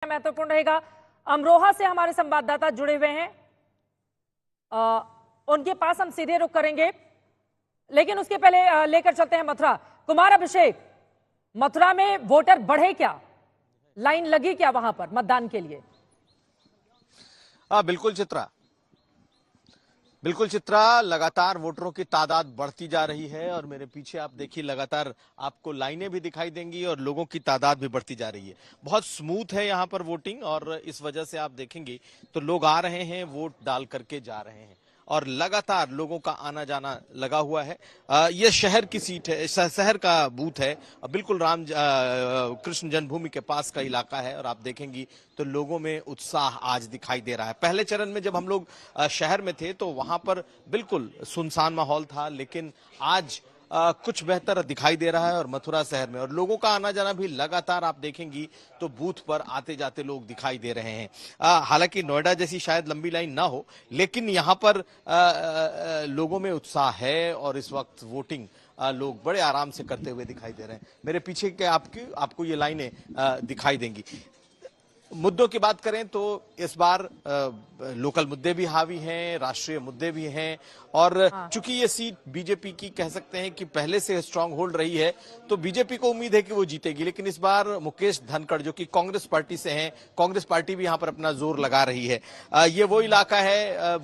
महत्वपूर्ण रहेगा। अमरोहा से हमारे संवाददाता जुड़े हुए हैं, उनके पास हम सीधे रुख करेंगे, लेकिन उसके पहले लेकर चलते हैं मथुरा। कुमार अभिषेक, मथुरा में वोटर बढ़े क्या, लाइन लगी क्या वहां पर मतदान के लिए? बिल्कुल चित्रा, लगातार वोटरों की तादाद बढ़ती जा रही है और मेरे पीछे आप देखिए लगातार आपको लाइनें भी दिखाई देंगी और लोगों की तादाद भी बढ़ती जा रही है। बहुत स्मूथ है यहाँ पर वोटिंग और इस वजह से आप देखेंगे तो लोग आ रहे हैं, वोट डाल करके जा रहे हैं और लगातार लोगों का आना जाना लगा हुआ है। ये शहर की सीट है, शहर का बूथ है, बिल्कुल राम कृष्ण जन्मभूमि के पास का इलाका है और आप देखेंगी तो लोगों में उत्साह आज दिखाई दे रहा है। पहले चरण में जब हम लोग शहर में थे तो वहां पर बिल्कुल सुनसान माहौल था, लेकिन आज कुछ बेहतर दिखाई दे रहा है और मथुरा शहर में और लोगों का आना जाना भी लगातार आप देखेंगी तो बूथ पर आते जाते लोग दिखाई दे रहे हैं। हालांकि नोएडा जैसी शायद लंबी लाइन ना हो, लेकिन यहाँ पर लोगों में उत्साह है और इस वक्त वोटिंग लोग बड़े आराम से करते हुए दिखाई दे रहे हैं। मेरे पीछे के आपको ये लाइनें दिखाई देंगी। मुद्दों की बात करें तो इस बार लोकल मुद्दे भी हावी हैं, राष्ट्रीय मुद्दे भी हैं और चूंकि ये सीट बीजेपी की कह सकते हैं कि पहले से स्ट्रांग होल्ड रही है तो बीजेपी को उम्मीद है कि वो जीतेगी, लेकिन इस बार मुकेश धनखड़ जो कि कांग्रेस पार्टी से हैं, कांग्रेस पार्टी भी यहां पर अपना जोर लगा रही है। ये वो इलाका है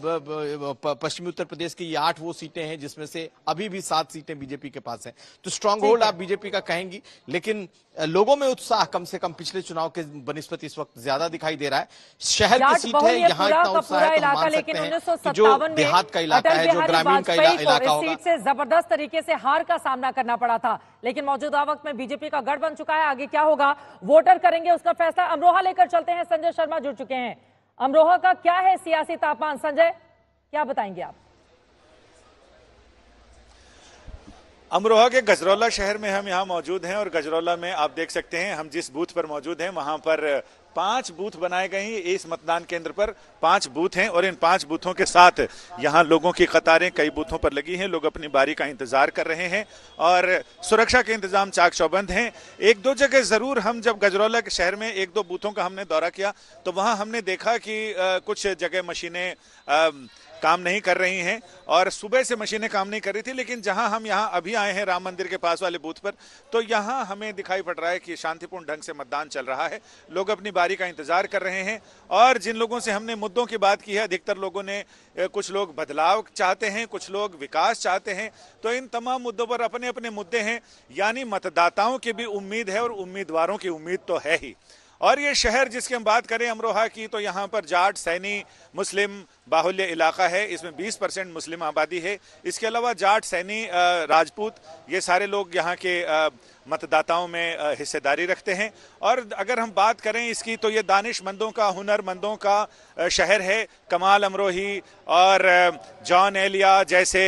पश्चिमी उत्तर प्रदेश की, ये 8 वो सीटें हैं जिसमें से अभी भी 7 सीटें बीजेपी के पास हैं, तो स्ट्रांग होल्ड आप बीजेपी का कहेंगी, लेकिन लोगों में उत्साह कम से कम पिछले चुनाव के बनिस्पत इस वक्त ज्यादा दिखाई दे रहा है। शहर की सीट है, यहाँ इतना उत्साह है तो हम मान सकते हैं कि जो देहात का इलाका है, जो ग्रामीण का इलाका होगा, सीट से जबरदस्त तरीके से हार का सामना करना पड़ा था, लेकिन मौजूदा वक्त में बीजेपी का गढ़ बन चुका है। आगे क्या होगा, वोटर करेंगे उसका फैसला। अमरोहा लेकर चलते हैं, संजय शर्मा जुड़ चुके हैं। अमरोहा का क्या है सियासी तापमान, संजय क्या बताएंगे आप? अमरोहा के गजरौला शहर में हम यहाँ मौजूद हैं और गजरौला में आप देख सकते हैं हम जिस बूथ पर मौजूद हैं वहां पर 5 बूथ बनाए गए हैं। इस मतदान केंद्र पर 5 बूथ हैं और इन 5 बूथों के साथ यहाँ लोगों की कतारें कई बूथों पर लगी हैं। लोग अपनी बारी का इंतजार कर रहे हैं और सुरक्षा के इंतजाम चाक चौबंद हैं। 1-2 जगह जरूर हम जब गजरौला के शहर में 1-2 बूथों का हमने दौरा किया तो वहां हमने देखा कि कुछ जगह मशीनें काम नहीं कर रही हैं और सुबह से मशीनें काम नहीं कर रही थी, लेकिन जहां हम यहां अभी आए हैं राम मंदिर के पास वाले बूथ पर, तो यहां हमें दिखाई पड़ रहा है कि शांतिपूर्ण ढंग से मतदान चल रहा है। लोग अपनी बारी का इंतजार कर रहे हैं और जिन लोगों से हमने मुद्दों की बात की है, अधिकतर लोगों ने, कुछ लोग बदलाव चाहते हैं, कुछ लोग विकास चाहते हैं, तो इन तमाम मुद्दों पर अपने अपने मुद्दे हैं। यानी मतदाताओं की भी उम्मीद है और उम्मीदवारों की उम्मीद तो है ही। और ये शहर जिसकी हम बात करें अमरोहा की, तो यहाँ पर जाट, सैनी, मुस्लिम बाहुल्य इलाका है। इसमें 20% मुस्लिम आबादी है। इसके अलावा जाट, सैनी, राजपूत, ये सारे लोग यहाँ के मतदाताओं में हिस्सेदारी रखते हैं। और अगर हम बात करें इसकी तो ये दानिशमंदों का, हुनरमंदों का शहर है। कमाल अमरोही और जॉन एलिया जैसे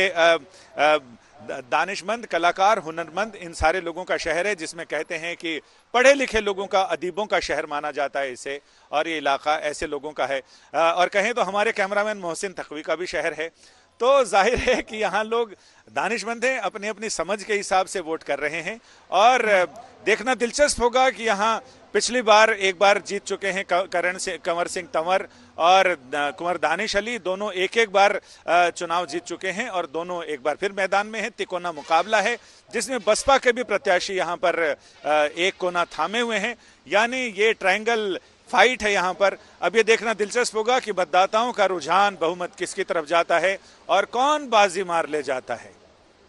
दानिशमंद, कलाकार, हुनरमंद, इन सारे लोगों का शहर है, जिसमें कहते हैं कि पढ़े लिखे लोगों का, अदीबों का शहर माना जाता है इसे, और ये इलाका ऐसे लोगों का है। और कहें तो हमारे कैमरामैन मोहसिन तकवी का भी शहर है। तो जाहिर है कि यहाँ लोग दानिशमंद हैं, अपनी अपनी समझ के हिसाब से वोट कर रहे हैं। और देखना दिलचस्प होगा कि यहाँ पिछली बार एक बार जीत चुके हैं कंवर सिंह तंवर और कुंवर दानिश अली, दोनों एक बार चुनाव जीत चुके हैं और दोनों एक बार फिर मैदान में हैं। तिकोना मुकाबला है जिसमें बसपा के भी प्रत्याशी यहाँ पर एक कोना थामे हुए हैं। यानी ये ट्रायंगल फाइट है यहाँ पर। अब ये देखना दिलचस्प होगा कि मतदाताओं का रुझान, बहुमत किसकी तरफ जाता है और कौन बाजी मार ले जाता है।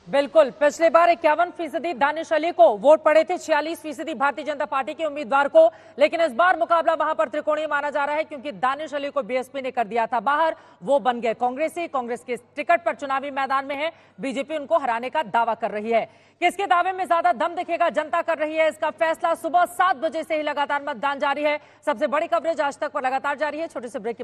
बिल्कुल, पिछले बार 51% दानिश अली को वोट पड़े थे, 46% भारतीय जनता पार्टी के उम्मीदवार को, लेकिन इस बार मुकाबला वहां पर त्रिकोणीय माना जा रहा है क्योंकि दानिश अली को बीएसपी ने कर दिया था बाहर, वो बन गए कांग्रेसी। कांग्रेस के टिकट पर चुनावी मैदान में है, बीजेपी उनको हराने का दावा कर रही है। किसके दावे में ज्यादा दम दिखेगा, जनता कर रही है इसका फैसला। सुबह 7 बजे से ही लगातार मतदान जारी है। सबसे बड़ी कवरेज आज तक पर लगातार जारी है। छोटे से ब्रेक